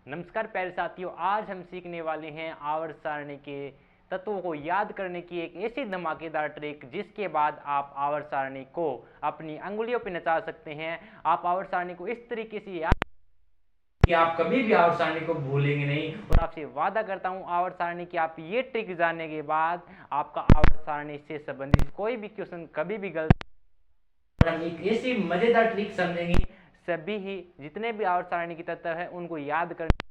नमस्कार प्यारे साथियों, आज हम सीखने वाले हैं आवर्त सारणी के तत्वों को याद करने की एक ऐसी धमाकेदार ट्रिक जिसके बाद आप आवर्त सारणी को अपनी अंगुलियों पर नचा सकते हैं। आप आवर्त सारणी को इस तरीके से याद कि आप कभी भी आवर्त सारणी को भूलेंगे नहीं। और आपसे वादा करता हूं आवर्त सारणी की आप ये ट्रिक जानने के बाद आपका आवर्त सारणी से संबंधित कोई भी क्वेश्चन कभी भी गलत, हम एक ऐसी मजेदार ट्रिक समझेंगे। सभी ही जितने भी आवर्त सारणी के तत्व है उनको याद करने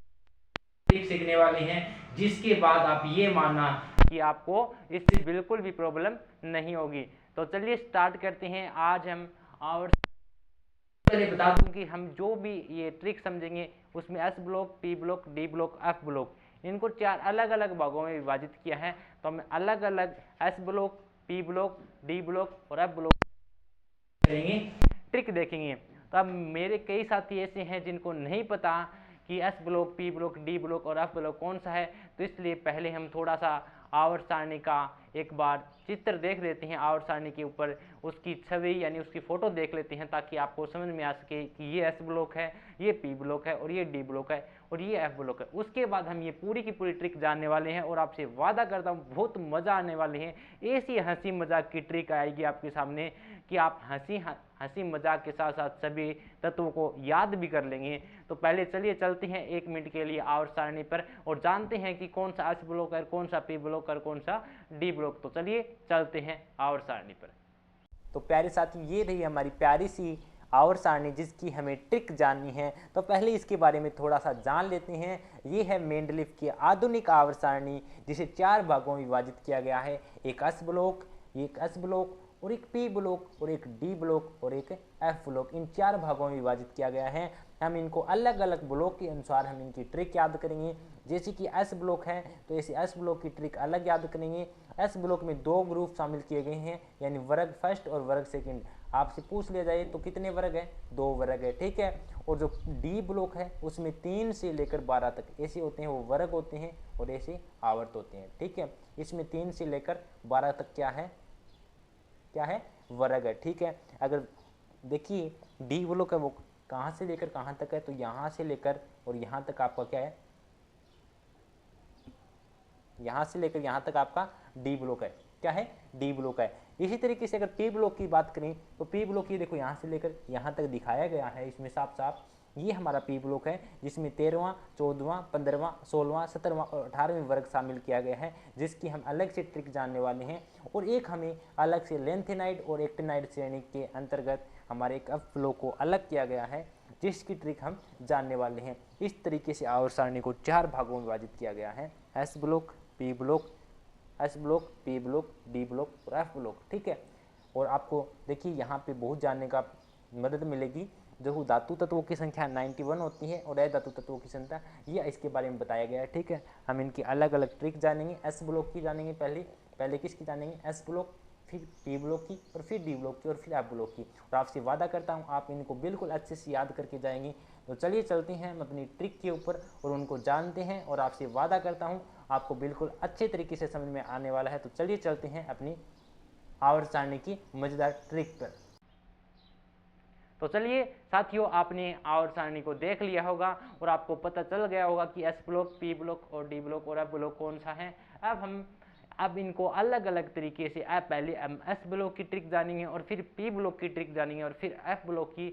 ट्रिक सीखने वाले हैं, जिसके बाद आप ये मानना कि आपको इससे बिल्कुल भी प्रॉब्लम नहीं होगी। तो चलिए स्टार्ट करते हैं। आज हम आवर्त चलिए बता दूं कि हम जो भी ये ट्रिक समझेंगे उसमें S block, P block, D block, F block, इनको 4 अलग अलग भागों में विभाजित किया है। तो हम अलग अलग S block, P block, D block और एफ ब्लॉक करेंगे, ट्रिक देखेंगे। तो अब मेरे कई साथी ऐसे हैं जिनको नहीं पता कि S block, P block, D block और एफ ब्लॉक कौन सा है, तो इसलिए पहले हम थोड़ा सा आवर्त सारणी का एक बार चित्र देख लेते हैं। आवर्त सारणी के ऊपर उसकी छवि यानी उसकी फोटो देख लेते हैं ताकि आपको समझ में आ सके कि ये एस ब्लॉक है, ये पी ब्लॉक है और ये डी ब्लॉक है और ये एफ ब्लॉक है। उसके बाद हम ये पूरी की पूरी ट्रिक जानने वाले हैं और आपसे वादा करता हूँ बहुत मजा आने वाली है। ऐसी हंसी मजाक की ट्रिक आएगी आपके सामने कि आप हंसी मजाक के साथ साथ सभी तत्वों को याद भी कर लेंगे। तो पहले चलिए चलते हैं 1 मिनट के लिए आवर्त सारणी पर और जानते हैं कि कौन सा एस ब्लॉक है, कौन सा पी ब्लॉक और कौन सा डी ब्लॉक। तो चलिए चलते हैं आवर्त सारणी पर। तो प्यारे साथियों, ये रही हमारी प्यारी सी आवर्त सारणी जिसकी हमें ट्रिक जाननी है। तो पहले इसके बारे में थोड़ा सा जान लेते हैं। ये है मेंडलीफ की आधुनिक आवर्त सारणी जिसे 4 भागों में विभाजित किया गया है। एक एस ब्लॉक, एक एस ब्लॉक और एक पी ब्लॉक और एक डी ब्लॉक और एक एफ ब्लॉक, इन 4 भागों में विभाजित किया गया है। हम इनको अलग अलग ब्लॉक के अनुसार हम इनकी ट्रिक याद करेंगे। जैसे कि एस ब्लॉक है तो ऐसे एस ब्लॉक की ट्रिक अलग याद करेंगे। एस ब्लॉक में 2 ग्रुप शामिल किए गए हैं, यानी वर्ग फर्स्ट और वर्ग सेकंड। आपसे पूछ लिया जाए तो कितने वर्ग है, 2 वर्ग है, ठीक है। और जो डी ब्लॉक है उसमें 3 से लेकर 12 तक ऐसे होते हैं, वो वर्ग होते हैं और ऐसे आवर्त होते हैं, ठीक है। इसमें 3 से लेकर 12 तक क्या है, क्या है, वर्ग है, ठीक है। अगर देखिए डी ब्लॉक है वो कहाँ से लेकर कहाँ तक है, तो यहाँ से लेकर और यहाँ तक आपका क्या है, यहाँ से लेकर यहाँ तक आपका डी ब्लॉक है, क्या है, डी ब्लॉक है। इसी तरीके से अगर पी ब्लॉक की बात करें तो पी ब्लॉक ये देखो यहाँ से लेकर यहाँ तक दिखाया गया है, इसमें साफ साफ ये हमारा पी ब्लॉक है जिसमें 13वां, 14वां, 15वां, 16वां, 17वां और 18वें वर्ग शामिल किया गया है, जिसकी हम अलग से ट्रिक जानने वाले हैं। और एक हमें अलग से लेंथेनाइड और एक्टिनाइड श्रेणी के अंतर्गत हमारे एक एफ ब्लॉक को अलग किया गया है, जिसकी ट्रिक हम जानने वाले हैं। इस तरीके से आवर्त सारणी को 4 भागों में विभाजित किया गया है, S block, P block, S block, P block, D block और एफ ब्लॉक, ठीक है। और आपको देखिए यहाँ पे बहुत जानने का मदद मिलेगी। जो धातु तत्वों की संख्या 91 होती है और अधातु तत्वों की संख्या, ये इसके बारे में बताया गया है, ठीक है। हम इनकी अलग अलग ट्रिक जानेंगे। एस ब्लॉक की जानेंगे पहले किसकी जानेंगे, एस ब्लॉक, फिर पी ब्लॉक की और फिर डी ब्लॉक की और फिर एफ ब्लॉक की। और आपसे वादा करता हूँ आप इनको बिल्कुल अच्छे से याद करके जाएंगे। तो चलिए चलते हैं हम अपनी ट्रिक के ऊपर और उनको जानते हैं और आपसे वादा करता हूँ आपको बिल्कुल अच्छे तरीके से समझ में आने वाला है। तो चलिए चलते हैं अपनी आवर्त सारणी की मजेदार ट्रिक पर। तो चलिए साथियों, आपने आवर्त सारणी को देख लिया होगा और आपको पता चल गया होगा कि एस ब्लॉक, पी ब्लॉक और डी ब्लॉक और एफ ब्लॉक कौन सा है। अब इनको अलग अलग तरीके से पहले हम एस ब्लॉक की ट्रिक जानेंगे और फिर पी ब्लॉक की ट्रिक जानेंगे और फिर एफ ब्लॉक की,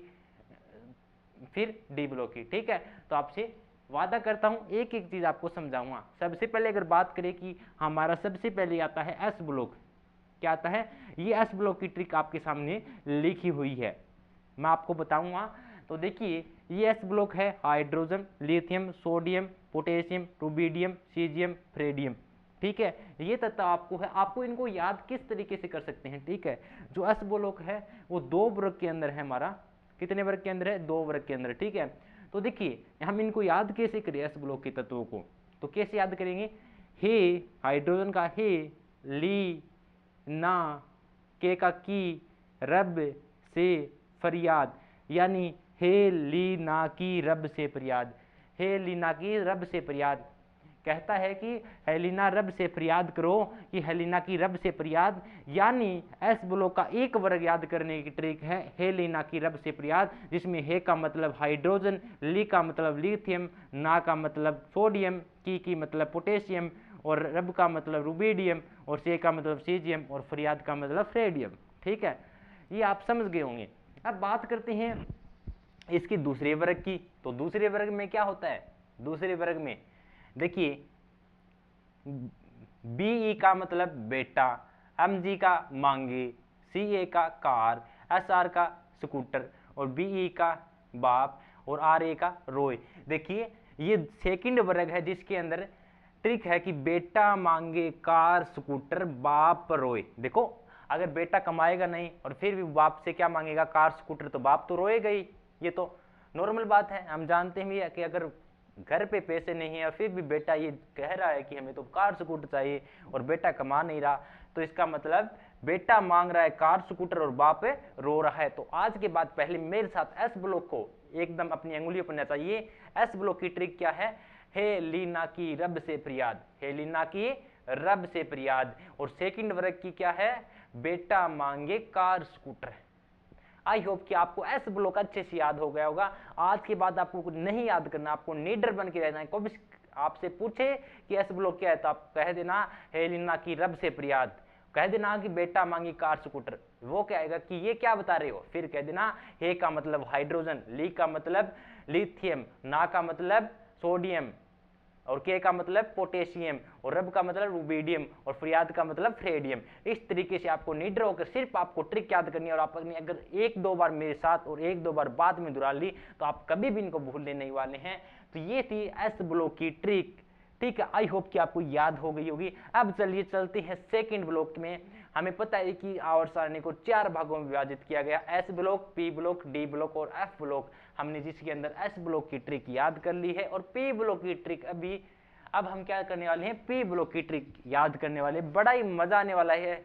फिर डी ब्लॉक की, ठीक है। तो आपसे वादा करता हूं एक एक चीज आपको समझाऊंगा। सबसे पहले अगर बात करें कि हमारा सबसे पहले आता है एस ब्लॉक, क्या आता है, ये एस ब्लॉक की ट्रिक आपके सामने लिखी हुई है, मैं आपको बताऊंगा। तो देखिए ये एस ब्लॉक है hydrogen, lithium, sodium, potassium, rubidium, caesium, francium, ठीक है। ये तत्व आपको है, आपको इनको याद किस तरीके से कर सकते हैं, ठीक है। जो एस ब्लॉक है वो 2 वर्ग के अंदर है हमारा, कितने वर्ग के अंदर है, 2 वर्ग के अंदर, ठीक है। तो देखिए हम इनको याद कैसे करें एस ब्लॉक के तत्वों को, तो कैसे याद करेंगे, हे हाइड्रोजन का हे, ली, ना, के का की, रब से फरियाद, यानी हे ली ना की रब से फरियाद, हे ली ना की रब से फरियाद। कहता है कि हेलिना रब से फरियाद करो, कि हेलिना की रब से फरियाद, यानी एस ब्लॉक का एक वर्ग याद करने की ट्रिक है हेलिना की रब से फरियाद, जिसमें हे का मतलब हाइड्रोजन, ली का मतलब लिथियम, ना का मतलब सोडियम, की मतलब पोटेशियम, और रब का मतलब रुबीडियम, और से का मतलब सीजियम, और फरियाद का मतलब फ्रेडियम। ठीक है, ये आप समझ गए होंगे। अब बात करते हैं इसकी दूसरे वर्ग की। तो दूसरे वर्ग में क्या होता है? दूसरे वर्ग में देखिए बी का मतलब बेटा, एम जी का मांगे, सी ए का कार, एस आर का स्कूटर, और बी ई का बाप, और आर ए का रोए। देखिए ये सेकंड वर्ग है जिसके अंदर ट्रिक है कि बेटा मांगे कार स्कूटर बाप रोए। देखो अगर बेटा कमाएगा नहीं और फिर भी बाप से क्या मांगेगा, कार स्कूटर, तो बाप तो रोएगा ही। ये तो नॉर्मल बात है, हम जानते हैं कि अगर घर पे पैसे नहीं है और फिर भी बेटा ये कह रहा है कि हमें तो कार स्कूटर चाहिए और बेटा कमा नहीं रहा, तो इसका मतलब बेटा मांग रहा है कार स्कूटर और बाप रो रहा है। तो आज के बाद पहले मेरे साथ एस ब्लॉक को एकदम अपनी अंगुलियों पर चाहिए। एस ब्लॉक की ट्रिक क्या है? हे लीना की रब से फरियाद, हे लीना की रब से फरियाद। और सेकंड वर्ग की क्या है? बेटा मांगे कार स्कूटर। आई होप कि आपको एस ब्लॉक अच्छे से याद हो गया होगा। आज के बाद आपको नहीं याद करना, आपको नीडर बन के रहना है। कोई भी आपसे पूछे कि एस ब्लॉक क्या है तो आप कह देना हेलिना की रब से फरियाद, कह देना कि बेटा मांगी कार स्कूटर। वो कहेगा कि ये क्या बता रहे हो, फिर कह देना हे का मतलब हाइड्रोजन, ली का मतलब लिथियम, ना का मतलब सोडियम, और के का मतलब पोटेशियम, और रब का मतलब रुबीडियम, और फरियाद का मतलब फ्रेडियम। इस तरीके से आपको निडर होकर सिर्फ आपको ट्रिक याद करनी है, और आपने अगर एक दो बार मेरे साथ और एक दो बार बाद में दोहरा ली तो आप कभी भी इनको भूलने नहीं वाले हैं। तो ये थी एस ब्लॉक की ट्रिक। ठीक है, आई होप कि आपको याद हो गई होगी। अब चलिए चलते हैं सेकंड ब्लॉक में। हमें पता है कि आवर्त सारणी को 4 भागों में विभाजित किया गया, S block, P block, D block और एफ ब्लॉक। हमने जिसके अंदर एस ब्लॉक की ट्रिक याद कर ली है, और पी ब्लॉक की ट्रिक अब हम क्या करने वाले हैं, पी ब्लॉक की ट्रिक याद करने वाले। बड़ा ही मजा आने वाला है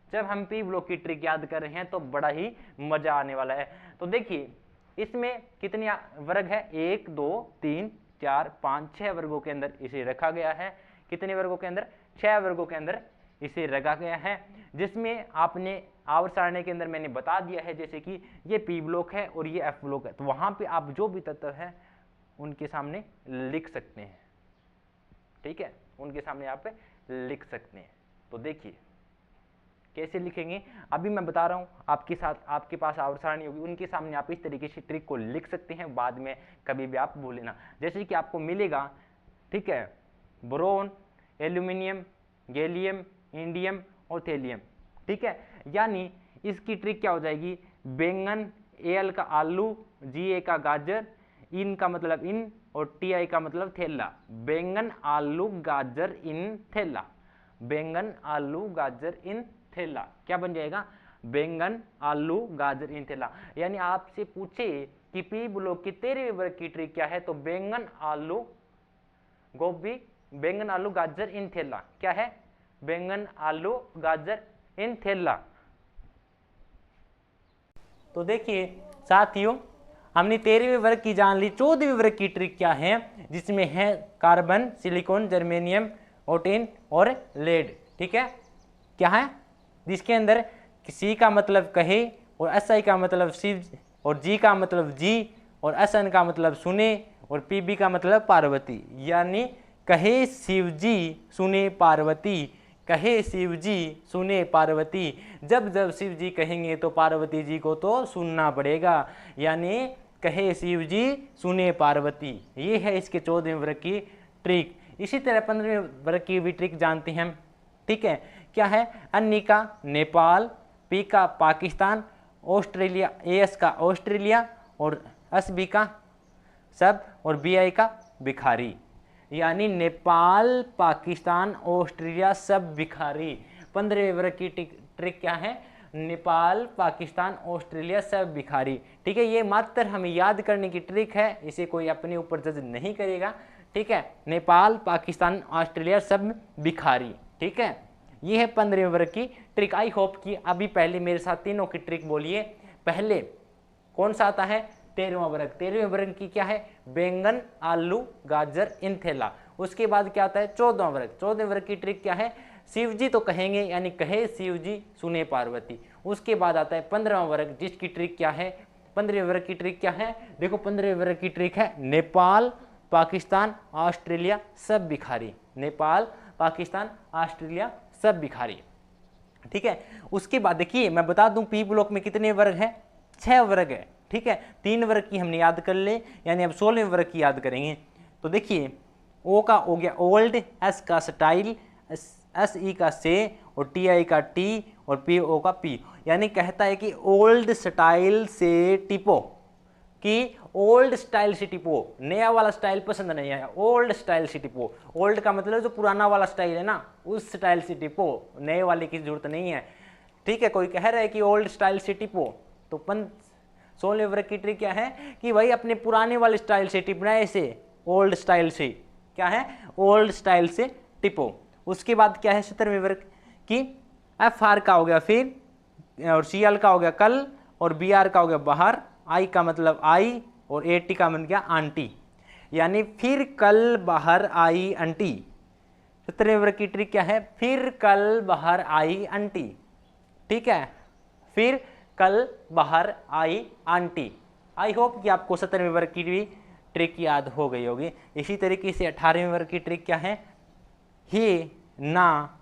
जब हम पी ब्लॉक की ट्रिक याद कर रहे हैं, तो बड़ा ही मजा आने वाला है। तो देखिए इसमें कितने वर्ग है? 1 2 3 4 5 6 वर्गों के अंदर इसे रखा गया है। कितने वर्गों के अंदर? 6 वर्गों के अंदर इसे रखा गया है, जिसमें आपने आवर्त सारणी के अंदर मैंने बता दिया है जैसे कि ये पी ब्लॉक है और ये एफ ब्लॉक है। तो वहां पे आप जो भी तत्व है उनके सामने लिख सकते हैं। ठीक है, उनके सामने आप लिख सकते हैं। तो देखिए कैसे लिखेंगे, अभी मैं बता रहा हूं। आपके साथ आपके पास आवर्त सारणी होगी, उनके सामने आप इस तरीके से ट्रिक को लिख सकते हैं, बाद में कभी भी आप भूले ना। जैसे कि आपको मिलेगा, ठीक है, बोरोन, एल्यूमिनियम, गैलियम, इंडियम और थेलियम। ठीक है, यानी इसकी ट्रिक क्या हो जाएगी? बैंगन, एल का आलू, जी ए का गाजर, इन का मतलब इन, और टी आई का मतलब थैला। बैंगन, आलू, गाजर, इन, थैला। बैंगन, आलू, गाजर, इन, थैला। क्या बन जाएगा? बैंगन, आलू, गाजर, इन, थैला। यानी आपसे पूछे कि पी ब्लॉक की 13वें वर्ग की ट्रिक क्या है, तो बैंगन, आलू, गोभी, बैंगन, आलू, गाजर, इन, थैला। क्या है? बैंगन, आलू, गाजर, इन, थैला। तो देखिए साथियों, हमने 13वें वर्ग की जान ली। 14वें वर्ग की ट्रिक क्या है, जिसमें है कार्बन, सिलिकॉन, जर्मेनियम, ओटिन और लेड। ठीक है, क्या है? जिसके अंदर सी का मतलब कहे, और एस आई का मतलब शिव, और जी का मतलब जी, और एस एन का मतलब सुने, और पी बी का मतलब पार्वती। यानी कहे शिव जी सुने पार्वती, कहे शिव जी सुने पार्वती। जब जब शिव जी कहेंगे तो पार्वती जी को तो सुनना पड़ेगा, यानी कहे शिव जी सुने पार्वती। ये है इसके 14वें वर्ग की ट्रिक। इसी तरह 15वें वर्ग की भी ट्रिक जानते हैं हम। ठीक है, क्या है? अन्य का नेपाल, पी का पाकिस्तान, ऑस्ट्रेलिया, एस का ऑस्ट्रेलिया, और एस बी का सब, और बी आई का भिखारी। यानी नेपाल, पाकिस्तान, ऑस्ट्रेलिया, सब भिखारी। 15वें वर्ग की ट्रिक क्या है? नेपाल, पाकिस्तान, ऑस्ट्रेलिया, सब भिखारी। ठीक है, ये मात्र हमें याद करने की ट्रिक है, इसे कोई अपने ऊपर जज नहीं करेगा। ठीक है, नेपाल, पाकिस्तान, ऑस्ट्रेलिया, सब भिखारी। ठीक है, ये है 15वें वर्ग की ट्रिक। आई होप कि अभी पहले मेरे साथ तीनों की ट्रिक बोलिए। पहले कौन सा आता है? 13वां वर्ग। 13वें वर्ग की क्या है? बैंगन, आलू, गाजर, इन, थैला। उसके बाद क्या आता है 14वां वर्ग। 14वें वर्ग की ट्रिक क्या है, शिव जी तो कहेंगे यानी कहे शिव जी सुने पार्वती। उसके बाद आता है 15वां वर्ग जिसकी ट्रिक क्या है, 15वें वर्ग की ट्रिक क्या है, देखो 15वें वर्ग की ट्रिक है नेपाल पाकिस्तान ऑस्ट्रेलिया सब भिखारी, नेपाल पाकिस्तान ऑस्ट्रेलिया सब भिखारी, ठीक है। उसके बाद देखिए मैं बता दूं पी ब्लॉक में कितने वर्ग हैं, 6 वर्ग है, ठीक है। 3 वर्ग की हमने याद कर ले, यानी अब 16वें वर्ग की याद करेंगे। तो देखिए ओ का हो गया ओल्ड, एस का स्टाइल, एस ई का से और टी आई का टी और पी ओ का पी, यानी कहता है कि ओल्ड स्टाइल से टिपो, कि ओल्ड स्टाइल से टिपो, नया वाला स्टाइल पसंद नहीं है, ओल्ड स्टाइल से टिपो। ओल्ड का मतलब जो पुराना वाला स्टाइल है ना, उस स्टाइल से टिपो, नए वाले की जरूरत नहीं है, ठीक है। कोई कह रहा है कि ओल्ड स्टाइल से टिपो, तो 16वें वर्ग की ट्रिक क्या है कि भाई अपने पुराने वाले स्टाइल से टिपना है, ऐसे ओल्ड स्टाइल से, क्या है, ओल्ड स्टाइल से टिपो। उसके बाद क्या है 17वें वर्ग की, एफ आर का हो गया फिर, और सी एल का हो गया कल, और बी आर का हो गया बाहर, आई का मतलब आई, और ए टी का बन गया आंटी, यानी फिर कल बाहर आई आंटी। 17वें वर्ग की ट्रिक क्या है, फिर कल बाहर आई आंटी, ठीक है, फिर कल बाहर आई आंटी। आई होप कि आपको 17वें वर्ग की भी ट्रिक याद हो गई होगी। इसी तरीके से 18वें वर्ग की ट्रिक क्या है, हे ना,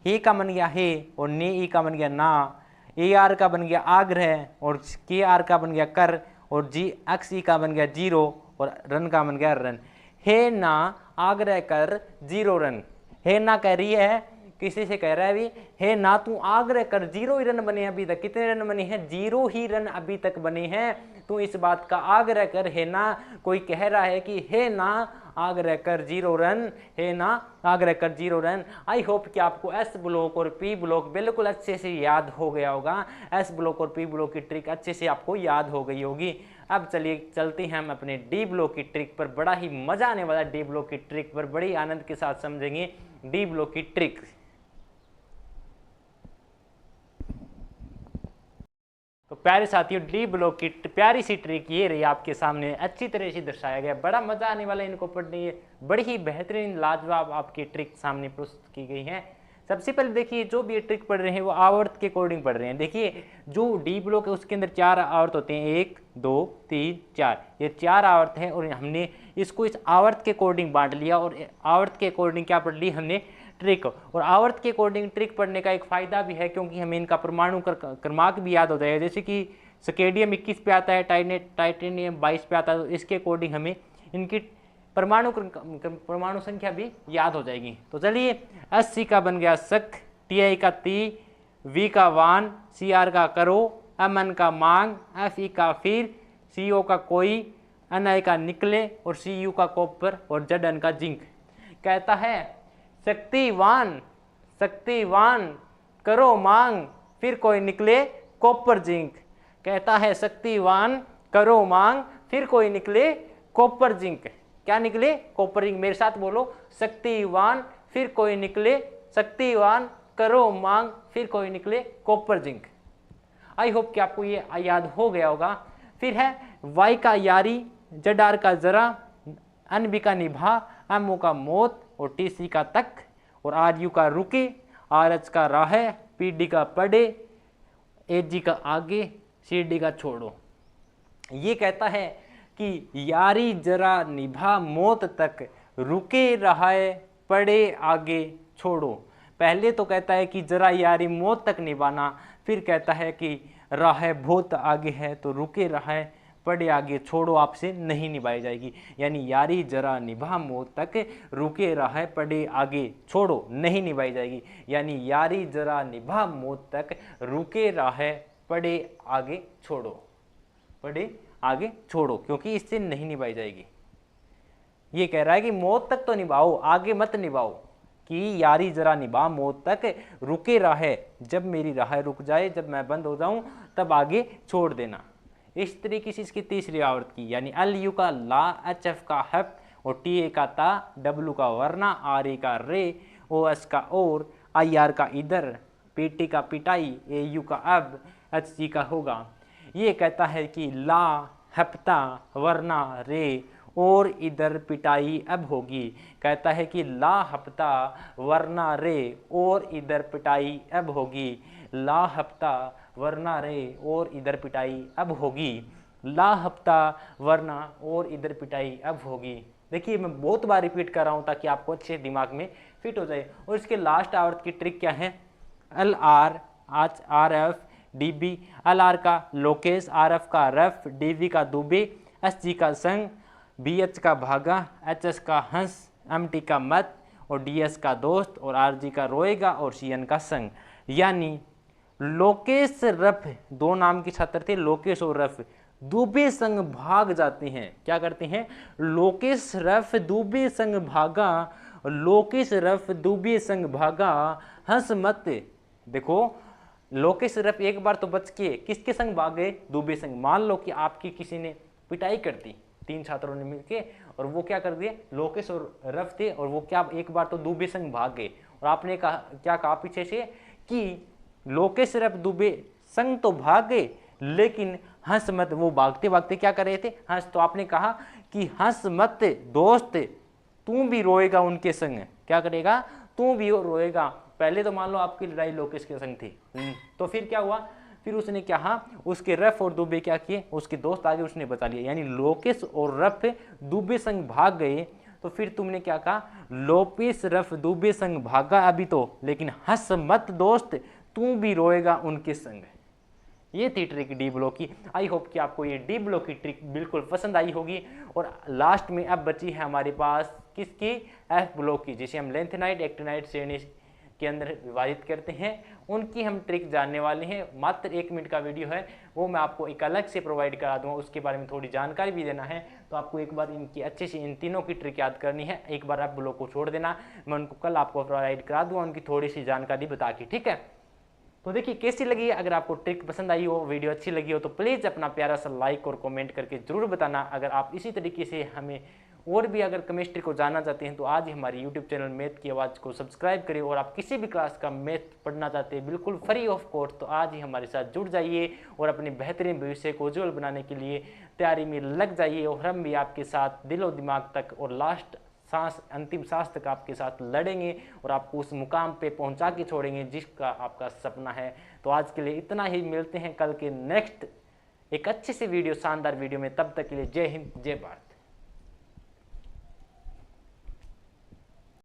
हे का बन गया हे और ने ई का बन गया ना, ए आर का बन गया आग्रह और के आर का बन गया कर और जी एक्स ई का बन गया जीरो और रन का बन गया रन। हे ना आग्रह कर जीरो रन, हे ना कह रही है किसी से कह रहा है भी, हे ना तू आग्रह कर, 0 ही रन बने अभी तक, कितने रन बने हैं, 0 ही रन अभी तक बने हैं, तू इस बात का आग्रह कर, हे ना। कोई कह रहा है कि हे ना आग्रह कर 0 रन, हे ना आग्रह कर 0 रन। आई होप कि आपको एस ब्लॉक और पी ब्लॉक बिल्कुल अच्छे से याद हो गया होगा, एस ब्लॉक और पी ब्लॉक की ट्रिक अच्छे से आपको याद हो गई होगी। अब चलिए चलते हैं हम अपने डी ब्लॉक की ट्रिक पर, बड़ा ही मजा आने वाला डी ब्लॉक की ट्रिक पर, बड़ी आनंद के साथ समझेंगे डी ब्लॉक की ट्रिक। तो प्यारे साथियों डी ब्लॉक की प्यारी सी ट्रिक ये रही आपके सामने, अच्छी तरह से दर्शाया गया, बड़ा मजा आने वाला इनको पढ़ने, बड़ी ही बेहतरीन लाजवाब आपकी ट्रिक सामने प्रस्तुत की गई है। सबसे पहले देखिए जो भी ये ट्रिक पढ़ रहे हैं वो आवर्त के अकॉर्डिंग पढ़ रहे हैं। देखिए जो डी ब्लॉक है उसके अंदर 4 आवर्त होते हैं, 1 2 3 4, ये 4 आवर्त हैं और हमने इसको इस आवर्त के अकॉर्डिंग बांट लिया और आवर्त के अकॉर्डिंग क्या पढ़ ली हमने, ट्रिक। और आवर्त के अकॉर्डिंग ट्रिक पढ़ने का एक फायदा भी है क्योंकि हमें इनका परमाणु क्रमांक भी याद हो जाएगा, जैसे कि स्केडियम 21 पे आता है, टाइटेनियम 22 पे आता है, तो इसके अकॉर्डिंग हमें इनकी परमाणु संख्या भी याद हो जाएगी। तो चलिए 80 का बन गया सक, टी आई का ती, वी का वान, सी आर का करो, एम एन का मांग, एफ ई का फिर, सी ओ का कोई, एन आई का निकले और सी यू का कॉपर और जेड एन का जिंक। कहता है शक्तिवान शक्तिवान करो मांग फिर कोई निकले कॉपर जिंक। कहता है शक्तिवान करो मांग फिर कोई निकले कॉपर जिंक। क्या निकले, कॉपर जिंक। मेरे साथ बोलो, शक्तिवान फिर कोई निकले, शक्तिवान करो मांग फिर कोई निकले कॉपर जिंक। आई होप कि आपको ये याद हो गया होगा। फिर है वाई का यारी, जेड आर का जरा, एन बी का निभा, एम ओ का मौत और टी सी का तक और आर यू का रुके, आर एच का राह, पी डी का पढ़े, ए जी का आगे, सी डी का छोड़ो। ये कहता है कि यारी जरा निभा मौत तक, रुके रहाए पढ़े आगे छोड़ो। पहले तो कहता है कि जरा यारी मौत तक निभाना, फिर कहता है कि राह बहुत आगे है तो रुके रहाए पढ़े आगे छोड़ो, आपसे नहीं निभाई जाएगी। यानी यारी जरा निभा मौत तक, रुके रहाए पढ़े आगे छोड़ो, नहीं निभाई जाएगी। यानी यारी जरा निभा मौत तक, रुके रहाए पढ़े आगे छोड़ो, पढ़े आगे छोड़ो, क्योंकि इससे नहीं निभाई जाएगी। ये कह रहा है कि मौत तक तो निभाओ, आगे मत निभाओ, कि यारी जरा निभा मौत तक, रुके रहे, जब मेरी राह रुक जाए, जब मैं बंद हो जाऊं तब आगे छोड़ देना। इस तरीके से इसकी तीसरी आवृत्ति की, यानी एल यू का ला, एच एफ का हेप और टी ए का ता, डब्ल्यू का वरना, आर ए का रे, ओ एस का और, आई आर का इधर, पी टी का पिटाई, ए यू का अब, एच जी का होगा। ये कहता है कि ला, हफ्ता, वरना, रे और इधर पिटाई अब होगी। कहता है कि लापता वरना रे और इधर पिटाई अब होगी। लापता वरना रे और इधर पिटाई अब होगी। लापता वरना और इधर पिटाई अब होगी। देखिए मैं बहुत बार रिपीट कर रहा हूँ ताकि आपको अच्छे दिमाग में फिट हो जाए। और इसके लास्ट आवर्त की ट्रिक क्या है? L R R F D B. L R का लोकेश, आर एफ का रफ, डी बी का दुबे, एस जी का संग, बी एच का भागा, एच एस का हंस, एम टी का मत और डी एस का दोस्त और आर जी का रोएगा और सी एन का संग। यानी लोकेश रफ, दो नाम के छात्र थे लोकेश और रफ, दुबे संग भाग जाते हैं। क्या करते हैं? लोकेश रफ दुबे संग भागा, लोकेश रफ दुबे संग भागा, हंस मत। देखो लोकेश रफ एक बार तो बच के किसके संग भाग गए? दुबे संग। मान लो कि आपकी किसी ने पिटाई कर दी, तीन छात्रों ने मिलके, और वो क्या कर दिए? लोकेश और रफ थे और वो क्या एक बार तो दुबे संग भाग गए। और आपने कहा क्या कहा पीछे से कि लोकेश रफ दुबे संग तो भाग गए लेकिन हंस मत। वो भागते भागते क्या कर रहे थे? हंस। तो आपने कहा कि हंस मत दोस्त, तू भी रोएगा उनके संग। क्या करेगा? तू भी रोएगा। पहले तो मान लो आपकी लड़ाई लोकेश के संग थी, तो फिर क्या हुआ? फिर उसने क्या, उसके रफ और दुबे क्या किए? उसके दोस्त आगे उसने बचा लिया। यानी लोकेश और रफ दुबे संग भाग गए, तो फिर तुमने क्या कहा? लोकेश रफ दुबे संग भागा अभी तो, लेकिन हंस मत दोस्त, तू भी रोएगा उनके संग। ये थी ट्रिक डी ब्लॉक की। आई होप कि आपको ये डी ब्लॉक की ट्रिक बिल्कुल पसंद आई होगी। और लास्ट में अब बची है हमारे पास किसकी? एफ ब्लॉक की, जिसे हम लेंथेनाइट एक्टिनाइट श्रेणी के अंदर विभाजित करते हैं। उनकी हम ट्रिक जानने वाले हैं। मात्र 1 मिनट का वीडियो है, वो मैं आपको एक अलग से प्रोवाइड करा दूंगा। उसके बारे में थोड़ी जानकारी भी देना है, तो आपको एक बार इनकी अच्छे से इन तीनों की ट्रिक याद करनी है। एक बार आप ब्लॉक को छोड़ देना, मैं उनको कल आपको प्रोवाइड करा दूंगा उनकी थोड़ी सी जानकारी बता के, ठीक है? तो देखिए कैसी लगी। अगर आपको ट्रिक पसंद आई हो, वीडियो अच्छी लगी हो, तो प्लीज़ अपना प्यारा सा लाइक और कमेंट करके जरूर बताना। अगर आप इसी तरीके से हमें और भी अगर केमिस्ट्री को जानना चाहते हैं तो आज ही हमारे यूट्यूब चैनल मैथ की आवाज़ को सब्सक्राइब करिए। और आप किसी भी क्लास का मैथ पढ़ना चाहते हैं बिल्कुल फ्री ऑफ कॉस्ट, तो आज ही हमारे साथ जुड़ जाइए और अपने बेहतरीन भविष्य को उज्जवल बनाने के लिए तैयारी में लग जाइए। और हम भी आपके साथ दिलो दिमाग तक और लास्ट सांस, अंतिम सांस तक आपके साथ लड़ेंगे और आपको उस मुकाम पे पहुंचा के छोड़ेंगे जिसका आपका सपना है। तो आज के लिए इतना ही, मिलते हैं कल के नेक्स्ट एक अच्छे से वीडियो, शानदार वीडियो में। तब तक के लिए जय हिंद, जय भारत।